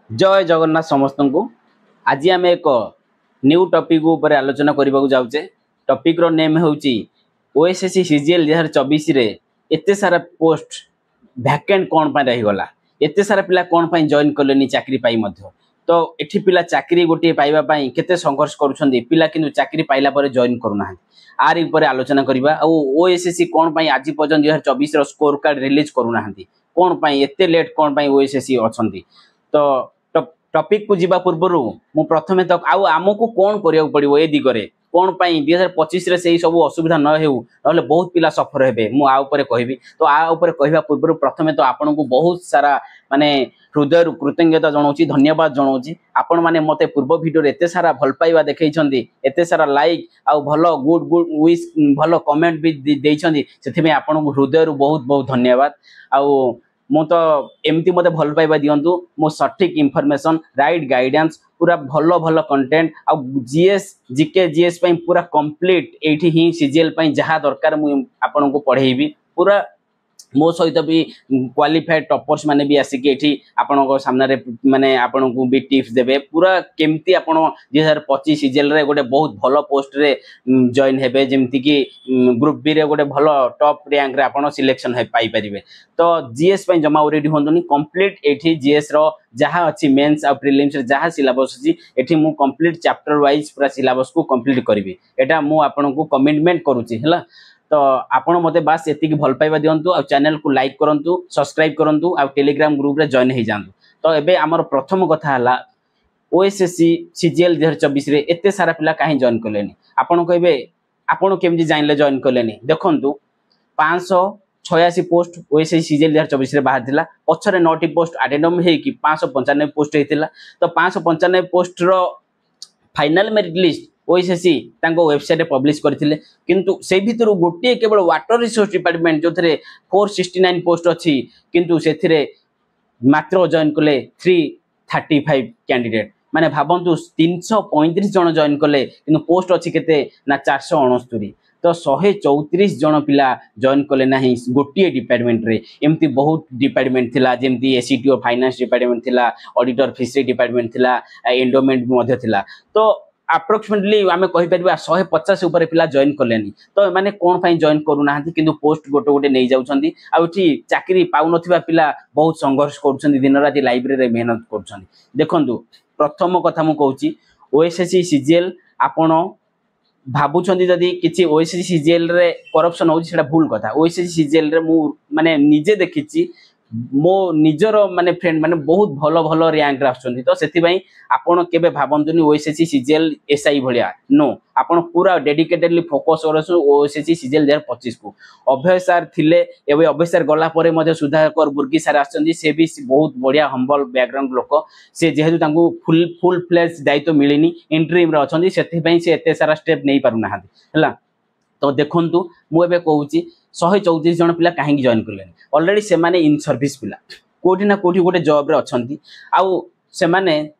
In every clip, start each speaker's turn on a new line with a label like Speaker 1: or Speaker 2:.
Speaker 1: जय जगन्नाथ समस्त को। आज आम एक न्यू टॉपिक ऊपर आलोचना करने जाऊे। टॉपिक रो नेम होची ओएसएससी सीजीएल 2024 रे एते सारा पोस्ट वैकेंट कौन पाई रहीगला, एते सारा पिला कौन पाई जॉइन कलेनी चाकरी पाई मध्य। तो एठी पिला चाकरी गोटे पाइबा पाई केते संघर्ष करूछंदी, पिला किंतु चाकरी पाइला परे जॉइन करूना। आर ऊपर आलोचना करबा। आ ओएसएससी कौन पाई आज पर्यंत 2024 रो स्कोर कार्ड रिलीज करूना, कौन पाई एते लेट, कौन पाई ओएसएससी अछंती। तो टॉपिक को जीवा पूर्व मु प्रथमे तक आमको कौन करिया पड़िबो ए दिगरे, कौन पाई 2025 रे सेही सब असुविधा न हेउ, नले बहुत पिला सफर हेबे मु आ ऊपर कहबी। तो आ ऊपर कहबा पूर्व प्रथमे तो आपन को बहुत सारा माने हृदय कृतज्ञता जनाऊँ, धन्यवाद जनाऊँ। आपण माने मते पूर्व वीडियो रे एते सारा भल पाइबा देखैछंदी, एते सारा लाइक आ भलो गुड गुड विश भलो कमेंट भी देइछंदी, सेथि में आपन को हृदय बहुत बहुत धन्यवाद। आ मु तो एमती मते भल पाइबा दियंतु, मो सटीक इन्फॉर्मेशन राइट गाइडेंस पूरा भलो भलो कंटेंट आ जीएस जीके जीएस पई पूरा कंप्लीट एठी ही सीजीएल पई जहा दरकार मु आपन को पढेइबी। पूरा मो सहित भी क्वालिफाइड टॉपर्स माने भी आसिक एठी आपन को सामने माने आपन को भी टिप्स देबे पूरा केमती आपन 2025 सीजीएल रे गोटे बहुत भलो पोस्ट रे जॉइन हेबे, जेमती कि ग्रुप बी रे गोटे भलो टॉप रैंक रे आपन सिलेक्शन हे पाई परिबे। तो जीएस पई जमा रेडी होंदुनी, कंप्लीट एठी जीएस रो जहा अछि मेंस आ प्रीलिम्स रे जहा सिलेबस अछि एठी मु कंप्लीट चैप्टर वाइज पूरा सिलेबस को कंप्लीट करबी। एटा मु आपन को कमिटमेंट करूची हला। तो आपण मते बास एतिक भल पाइबा दियंतु, आ चैनल को लाइक करंतु, सब्सक्राइब करंतु, आ टेलीग्राम ग्रुप रे जॉइन हो जांतु। तो एबे हमर प्रथम कथा हला ओएसएससी सीजीएल 2024 रे एते सारा पिला काहे जॉइन कलेनी। आपण कहबे आपण केमजी जाइनले जॉइन कलेनी। देखंतु 586 पोस्ट ओएसएससी सीजीएल 2024 रे बाहर थिला, पछरे 9टी पोस्ट अटेंडम हे कि 595 पोस्ट हेतिला। तो 595 पोस्ट रो फाइनल मेरिट लिस्ट ओएसएससी तांको वेबसाइट पब्लिश करथिले, किंतु से भितर गोटे केवल वाटर रिसोर्स डिपार्टमेंट जो थरे 469 पोस्ट अछि, किंतु सेथिरे मात्र जॉइन कले 335 कैंडिडेट। माने भाबंतु 335 जन जॉइन कले, किंतु पोस्ट अछि केते ना 469। तो 134 जन पिला जॉइन कले नाही गोटे डिपार्टमेंट रे। एमती बहुत डिपार्टमेंट थिला, जेमती एसीटीओ फाइनेंस डिपार्टमेंट थिला, ऑडिटर फिशरी डिपार्टमेंट थिला, एंडोमेंट मध्य थिला। तो अप्रोक्सीमेटली आमे कहि परबा 150 ऊपर पिला जॉइन कलेनी। तो माने कोन फाइ जॉइन करू नाहंती, किंतु पोस्ट गोटे गोटे नै जाउछंदी। आ उठी चाकरी पाउ नथिबा पिला बहुत संघर्ष करूछंदी, दिन राति लाइब्रेरी रे मेहनत करूछंदी। देखंतु प्रथम कथा मु कहूची, ओएसएससी सीजीएल आपण भाबुछंदी जदी किछि ओएसएससी सीजीएल रे करप्शन होउची, सेटा भूल कथा। ओएसएससी सीजीएल रे मु माने निजे देखिछि, मो निजर माने फ्रेंड माने बहुत भलो भलो रैंक आछंती। तो सेति भाई आपण केबे भाबंतुनी ओएसएससी सीजीएल एसआई भलिया नो, आपण पूरा डेडिकेटेडली फोकस करसु ओएसएससी सीजीएल 2025 को। अभय सर थिले, एबे अभय सर गला परे मध्ये सुधाकर बुर्गी सर आछंती, से भी बहुत बढ़िया हम्बल बैकग्राउंड लोक। से जेहेतु तांको फुल फ्लेज दायित्व मिलिनी, इंटरिम रे अछंती, सेति भाई से एते सारा स्टेप नै पारु नाहांती हला। तो देखंतु मु एबे कहूची 134 जन पिला काहेकि जॉइन करलेनी। ऑलरेडी से माने इन सर्विस पिला कोठी ना कोठी गोटे जॉब रे अछंती, आउ से माने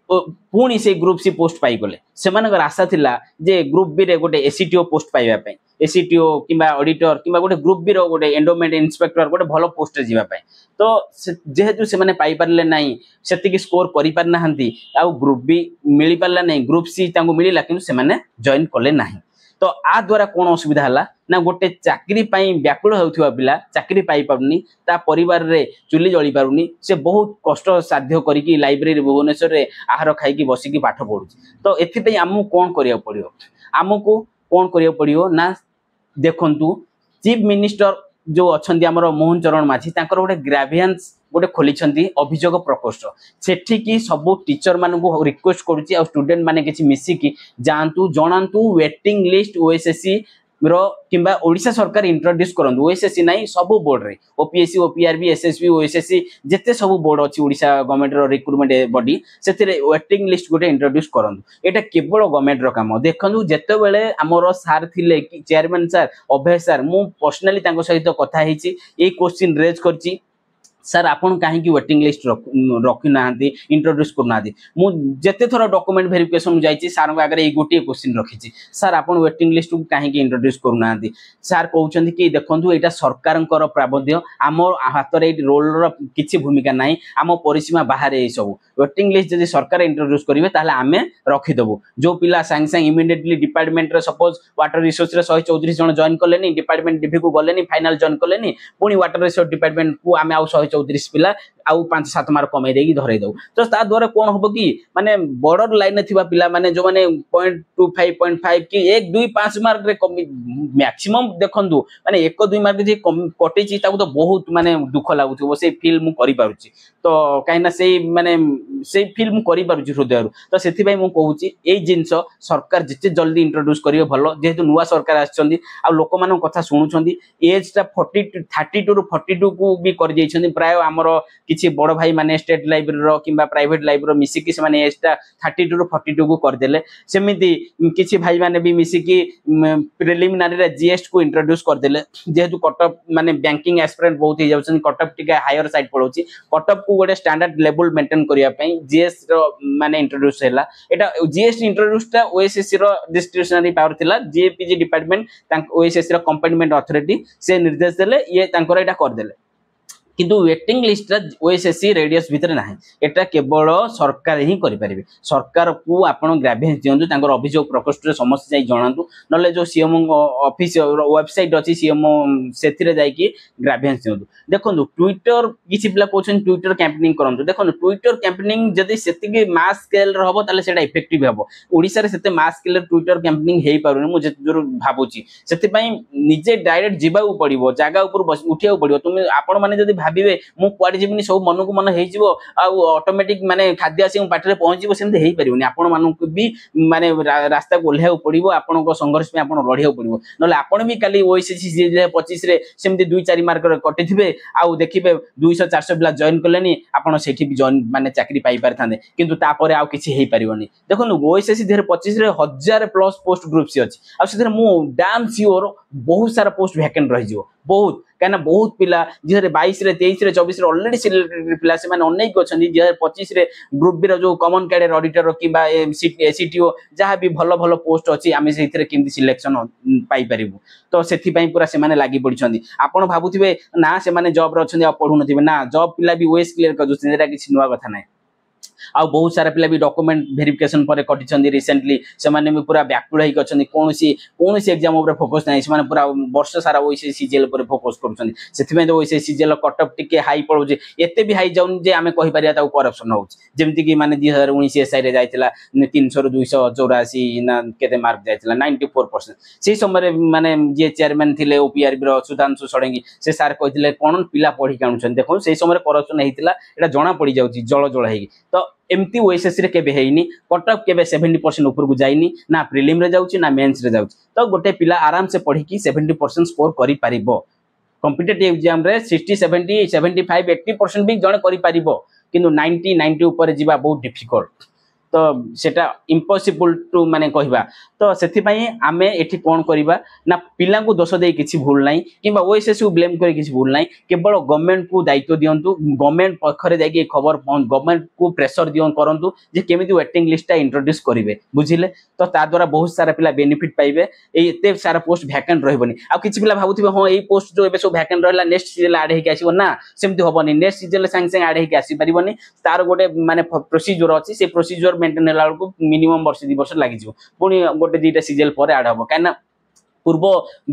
Speaker 1: पुणी से ग्रुप सी पोस्ट पाई गले। से मानकर आशा थिला जे ग्रुप बी रे गोटे एसीटीओ पोस्ट पाइबा पई, एसीटीओ किबा ऑडिटर किबा गोटे ग्रुप बी रो गोटे एंडोमेंट इंस्पेक्टर गोटे भलो पोस्ट रे जीवा पई। तो जेहेतु से माने पाई परले नाही, सेति स्कोर करि पार नाहंती, आउ ग्रुप बी मिली परला नाही, ग्रुप सी तांको मिलिला, किंतु से माने जॉइन कले नाही। तो आ द्वारा कौन असुविधा हला ना, गोटे चाकरी पाई व्याकुल होउथिबा पिला चाकरी पाई पारुनी, ता परिवार रे चुली जळी पारुनी, से बहुत कष्ट साध्य करिकि लाइब्रेरी भुवनेश्वर रे आहार खाइकि बसिकि पाठ पढुची। तो एथि पई हमहु कोन करिया पड़ियो, हमकु कोन करिया पड़ियो ना, देखंतु चीफ मिनिस्टर जो अछंती हमर मोहन चरण माझी, तांकर गोटे ग्रेवियंस गोटे खोलिछंती अभियोग प्रकोष्ठ। सेठी की सब टीचर मानन को रिक्वेस्ट करूची, आ स्टूडेंट माने किछि मिसी की जानतु जणांतु वेटिंग लिस्ट ओएसएससी रो किंबा ओडिशा सरकार इंट्रोड्यूस करंतु। ओएसएससी नाही सब बोर्ड रे, ओपीएससी ओपीआरबी एसएसबी ओएसएससी जेते सब बोर्ड अछि ओडिशा गवर्नमेंट रो रिक्रूटमेंट बॉडी, सेथिरे वेटिंग लिस्ट गोटे इंट्रोड्यूस करंतु। एटा केवल गवर्नमेंट रो काम। देखंतु जेते बेले हमरो सार थिले कि चेयरमैन सर अभय सर, मु पर्सनली तांको सहित कथा हिची, ए क्वेश्चन रेज करची, सर आपन कहीं वेटिंग लिस्ट रखी ना इंट्रोड्यूस करना मु जेते थर डॉक्यूमेंट वेरिफिकेशन जाइए सर आगे ये गोटे क्वेश्चन रखी सर आपन वेटिंग लिस्ट को कहीं इंट्रोड्यूस करना सर कहते कि देखो यहाँ सरकार प्रावध्य आम हाथ में रोल किसी भूमिका ना आम परिसीमा बाहर ये सब वेटिंग लिस्ट जब सरकार इंट्रोड्यूस करेंगे ताहले आम रखीदेबू जो पिला सांगे सांगे immediately department suppose water resource 134 जन जॉइन कले डिपार्टमेंट डिभी को गले फाइनाल जॉइन कले पुणी वाटर रिसोर्स डिपार्टमेंट को आम आउ 134 पिला आउ 5-7 मार्क कमे देगी धरे दऊ तो ता द्वारा कौन हम कि माने बॉर्डर लाइन थिबा पिला माने जो माने 0.25 0.5 कि 1 2 5 मार्क रे कमी मैक्सिमम देखंदु माने 1 2 मार्क जे कटि छि ताको तो बहुत माने दुख लागुथबो से फील मु करि पारुछि तो काइना से माने से फील मु करि पारुछि हृदय तो सेथि भाई मु कहूछि ए जिंस सरकार जिते जल्दी इंट्रोड्यूस करियो भलो जेहेतु नुवा सरकार आछछन्दी आ लोक मानन कथा सुनुछन्दी एज ता 40 32 रु 42 को भी कर जाइछन्दी प्राय हमरो किसी बड़ भाई माने स्टेट लाइब्रेरी रो किंबा प्राइवेट लाइब्रेरी मिसिकी से माने एज ता 32 रु 42 को कर देले सेमिति किसी भाई माने भी मिसिकी प्रिलिमिनरी रे जीएसटी को इंट्रोड्यूस कर देले जेहेतु कटअप माने बैंकिंग एस्पिरेंट बहुत ही जाउछन कटअप टिके हायर साइड पड़ोछि कटअप को गोटे स्टैंडर्ड लेवल मेंटेन करिया पई जीएस रो माने इंट्रोड्यूस हैला एटा जीएसटी इंट्रोड्यूस टा ओएसएससी रो डिस्क्रिशनरी पावर थिला जेपीजी डिपार्टमेंट तांक ओएसएससी रो कंपार्टमेंट अथॉरिटी से निर्देश देले ये तांकर एटा कर देले किंतु वेटिंग लिस्ट ओएसएससी रेडियस भितर ना एटा केवल सरकार ही करि परिबे सरकार को आपण ग्राभियंस दियंतु तांकर अभियोग प्रकोष्ठ रे समस्त जाई जणांतु नले जो सीएम ऑफिस वेबसाइट अछि सीएम सेथिरे जाई कि ग्राभियंस दियंतु देखंतु ट्विटर किछि पिला कोछन ट्विटर कैंपेनिंग करंतु देखंतु ट्विटर कैंपेनिंग जदि सेति के मास स्केल रे हबो ताले सेटा इफेक्टिव हबो ओडिसा रे सेते मास स्केल रे ट्विटर कैंपेनिंग हेई पारुनी मु जे जोर भाबुची सेति पई निजे डायरेक्ट जिबाउ पड़िबो जागा ऊपर उठियाउ पड़िबो तुम आपण माने जदि भाबिबे मु कुआडे जिबिनी सब मन को मन हेई जिवो आ ऑटोमेटिक माने खाद्य आसी पाटी रे पहुंचीबो सेमते हेई परिबोनी आपण मानन को भी माने रास्ता को ओल्हाउ पड़िबो आपण को संघर्ष में आपण लढियाउ पड़िबो नले आपण भी काली ओएसएससी 2025 रे सेमते 2-4 मार्क रे कटिथिबे आ देखिबे 200-400 बिला जॉइन करलेनी आपण सेठी भी जॉइन माने चाकरी पाई पारथांदे किंतु ता परे आ किछि हेई परिबोनी देखो ओएसएससी 2025 रे 1000 प्लस पोस्ट ग्रुप सी अछि आ सेथरे मु डैम सियोर बहुत सारा पोस्ट वैकेंट रहि जिवो बहुत कहना बहुत पिला 2022 रे 23 रे 24 रे ऑलरेडी सिलेक्टेड पिला से माने अनेक अछंदी 2025 रे ग्रुप बी रो जो कॉमन कैडर ऑडिटर किबा एसीटीओ जहां भी भलो भलो पोस्ट अछि आमे सेथिरे किंदी सिलेक्शन पाई परिबु तो सेथि पई पूरा से माने लागि पडिछंदी आपण भाबुथिबे ना से माने जॉब रे अछंदी आ पढु नथिबे ना जॉब पिला भी ओएस क्लियर कर दुछन जेरा किछि नुवा कथा नै आ बहुत सारा पिला भी डॉक्यूमेंट वेरिफिकेशन पर कटिछंदी रिसेंटली से माने भी पूरा बैकफुल हेक अछंदी कोनोसी एग्जाम ऊपर फोकस नै से माने पूरा वर्ष सारा ओइसे सीजीएल पर फोकस करूछंदी सेथि में तो ओइसे सीजीएल कटअप टिके हाई पड़ो जे एते भी हाई जाउन जे आमे कहि परिया ता करप्शन होउछ जेमति कि माने 2019 एसआई रे जाइतिला 300 रु 284 ना केते मार्क जाइतिला 94% से समय रे माने जे चेयरमैन थिले ओपीआरबी रो सुधांशु सडेंगी से सार कहितिले कोन पिला पढी कानुछन देखो से समय रे करप्शन हेतिला एटा जणा पड़ी जाउची जळ जळ हेगी तो एमती ओएसएससी रे केबे हेइनी कटअप केबे 70% ऊपर को जाइनी ना प्रीलिम रे जाउची ना मेंस रे जाउची तो गोटे पिला आराम से पढ़ी की 70% स्कोर करि पारिबो कॉम्पिटिटिव एग्जाम रे 60 70 75 80% भी जण करि पारिबो किंतु 90 ऊपर जीवा बहुत डिफिकल्ट तो सेटा इम्पॉसिबल टू माने कहबा तो सेथि पई आमे एठी कोन करबा ना पिला को दोष दे किछि भूल नाही किबा ओएसएससी को ब्लेम करे किछि भूल नाही केवल गवर्नमेंट को दायित्व दियंतु गवर्नमेंट पखरे जाके खबर गवर्नमेंट को प्रेशर दियन करंतु जे केमिति वेटिंग लिस्ट इंट्रोड्यूस करिवे बुझिले तो ता द्वारा बहुत सारा पिला बेनिफिट पाइबे एते सारा पोस्ट वैकेंट रहबनी आ किछि पिला भाबुथिबे हां एई पोस्ट जो एबे सो वैकेंट रहला नेक्स्ट सीजन ऐड हेके आसीबो ना सेमति होबनी नेक्स्ट सीजन संग संग ऐड हेके आसी परिबनी तार गोटे माने प्रोसीजर अछि से प्रोसीजर मेंटेन होला को मिनिमम वर्ष 2 वर्ष लागि जिवो पुनी गोटे 2टा सीजन पर ऐड हबो काना पूर्व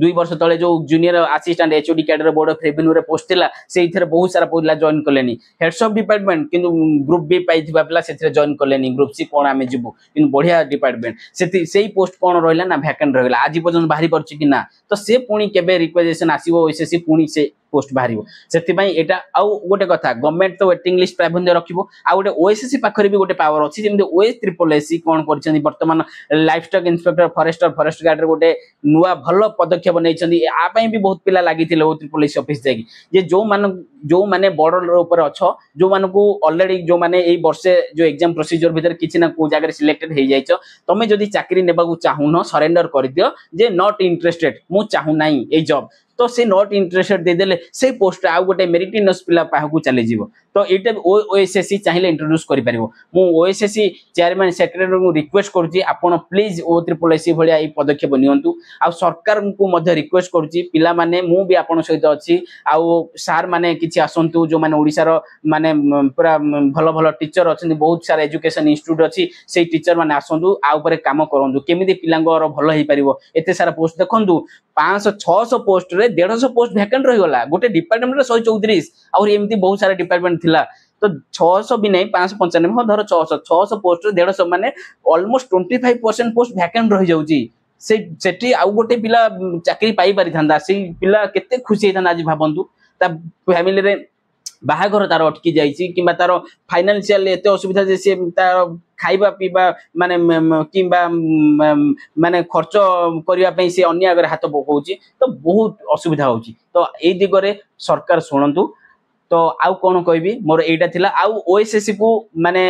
Speaker 1: 2 वर्ष तले जो junior assistant HOD cadre board of revenue रे पोस्ट थिला से इथरे बहुत सारा पिला जॉइन करलेनी हेड्स ऑफ डिपार्टमेंट किंतु ग्रुप बी पाइथिबा पिला सेथरे जॉइन करलेनी ग्रुप सी कोन आमे जिवु किंतु बढ़िया डिपार्टमेंट सेही पोस्ट कोन रहला ना वैकेंट रहला आज पर्यंत बाहरी परछि कि ना तो से पुनी केबे रिक्वेजेशन आसीबो ओएसएससी पुनी से पोस्ट बाहरिबो सेति पई एटा आउ गोटे कथा गवर्नमेंट तो वेटिंग लिस्ट प्राबंध रखिबो आ गोटे ओएसएससी पाखरे भी गोटे पावर अछि जेमि ओएस ट्रिपल एससी कोन करछनी वर्तमान life stock inspector forest guard रे गोटे नुवा भलो पदक्षेप नैछंदी आ पई भी बहुत पिला लागिथिले ओ ट्रिपल एससी ऑफिस जाकी जे जो माने बॉर्डर ऊपर अछो जो माने को ऑलरेडी जो माने एई वर्षे जो एग्जाम प्रोसीजर भीतर किछि ना को जागा रे सिलेक्टेड हे जाइछो तमे जदी चाकरी नेबा को चाहू न सरेंडर कर दियो जे नॉट इंटरेस्टेड मु चाहू नाही ए जॉब तो से नॉट इंटरेस्टेड देदेले से पोस्ट आउ गोटे मेरिटिनस पिला पाहकु चली जीवो तो एटा ओएसएससी चाहिले इंट्रोड्यूस करि परिबो मु ओएसएससी चेयरमैन सेक्रेटरी को रिक्वेस्ट करूची आपण प्लीज ओ ट्रिपल एससी भलिया ई पदक्षेप नियंतु आ सरकार को मध्य रिक्वेस्ट करूची पिला माने मु भी आपण सहित अछि आ सार माने किछि आसंतु जो माने ओडिसा रो माने पूरा भलो भलो टीचर अछन बहुत सारा एजुकेशन इंस्टीट्यूट अछि से टीचर माने आसंतु आ ऊपर काम करंतु केमिति पिलांगर भलो हेई परिबो एते सारा पोस्ट देखंतु 500-600 पोस्ट रे 150 पोस्ट वैकेंट रही गला गोटे डिपार्टमेंट रे 134 और एमती बहुत सारा डिपार्टमेंट थिला तो 600 भी नहीं 595 हो धर 600 पोस्ट रे 150 माने ऑलमोस्ट 25% पोस्ट वैकेंट रही जाउची से सेठी आउ गोटे पिला चाकरी पाई पारि थांदा से पिला केते खुशी थांदा आज भाबंतु ता फैमिली रे बाहाघर तार अटकी जाइछि किबा तार फाइनेंशियल एते असुविधा जे से तार खाइबा पीबा माने किबा माने खर्च करिया पई से अन्य अगर हाथ पकोछि तो बहुत असुविधा होछि तो ए दिगरे सरकार सुनंतु तो आउ कोन कहबी मोर एटा थिला आउ ओएसएससी को माने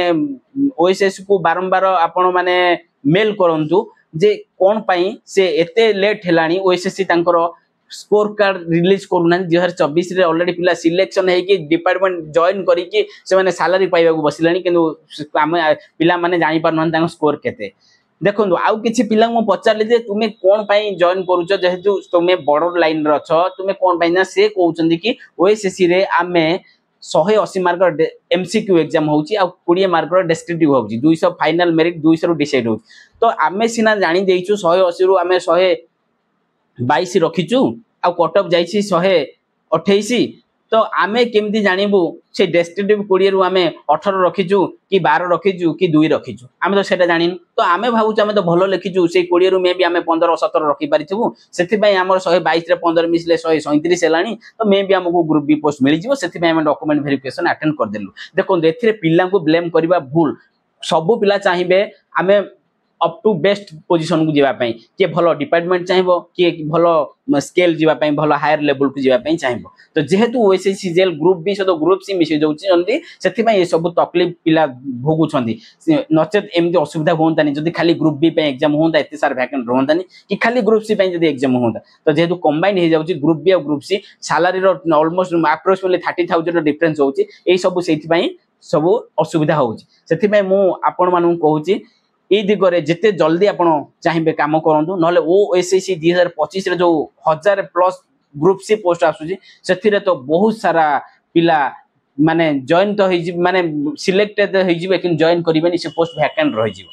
Speaker 1: ओएसएससी को बारंबार आपण माने मेल करंतु जे कोन पई से एते लेट हेलानी ओएसएससी तांकर स्कोर कार्ड रिलीज करूना 2024 रे ऑलरेडी पिला सिलेक्शन है कि डिपार्टमेंट जॉइन करी कि से माने सैलरी पाइबा को बसिलानी किंतु पिला माने जानि पार नन तांग स्कोर केते देखंतु आउ किछि पिला मो पचारले जे तुमे कोन पई जॉइन करूछ जेहेतु तुमे बॉर्डर लाइन रे अछ तुमे कोन पई ना से कहउचंदी कि ओएसएससी रे आमे 180 मार्क एमसीक्यू एग्जाम होउची आ 20 मार्क डेस्क्रिप्टिव होउची 200 फाइनल मेरिट 200 रो डिसाइड होउची तो आमे सिना जानि देइछु 180 रो आमे 122 रखिचु आ कट ऑफ जाइछि 128 तो आमे केमती जानिबु से डेस्क्रिप्टिव 20 रु आमे 18 रखिचु कि 12 रखिचु कि 2 रखिचु आमे तो सेटा जानिनु तो आमे भाबुचु आमे तो भलो लिखिचु से 20 रु मे भी आमे 15 17 रखि परिथिबु सेति पई हमर 122 रे 15 मिसले 137 हेलानी तो मे भी हमको ग्रुप बी पोस्ट मिलि जिवो सेति पई आमे डॉक्यूमेंट वेरिफिकेशन अटेंड कर देलु देखो एथिरे पिल्ला को ब्लेम करबा भूल सब पिला चाहिबे आमे अप टू बेस्ट पोजीशन को जीवा पई के भलो डिपार्टमेंट चाहिबो के भलो स्केल जीवा पई भलो हायर लेवल को जीवा पई चाहिबो तो जेहेतु ओएसएससी जेल ग्रुप बी सो ग्रुप सी मिसि जाउची जंदी सेति पई ए सब तकलीफ पिला भोगु छंदी नचेत एमदी असुविधा होंतानी जदी खाली ग्रुप बी पे एग्जाम होंता एते सार वैकेंट रहंतानी कि खाली ग्रुप सी पे जदी एग्जाम होंता तो जेहेतु कंबाइन हे जाउची ग्रुप बी और ग्रुप सी सैलरी रो ऑलमोस्ट अप्रोक्सीमेटली 30000 रो डिफरेंस होउची एई सब सेति पई सब असुविधा होउची सेति पई मु आपण मानु कहूची ए दिगरे जिते जल्दी आपण चाहिबे काम करंतु नले ओएसएससी 2025 रे जो 1000 प्लस ग्रुप सी पोस्ट आसुची सेथिरे तो बहुत सारा पिला माने जॉइन तो होई माने सिलेक्टेड होई जिवे कि जॉइन करिबेनी से पोस्ट वैकेंट रहि जिवो।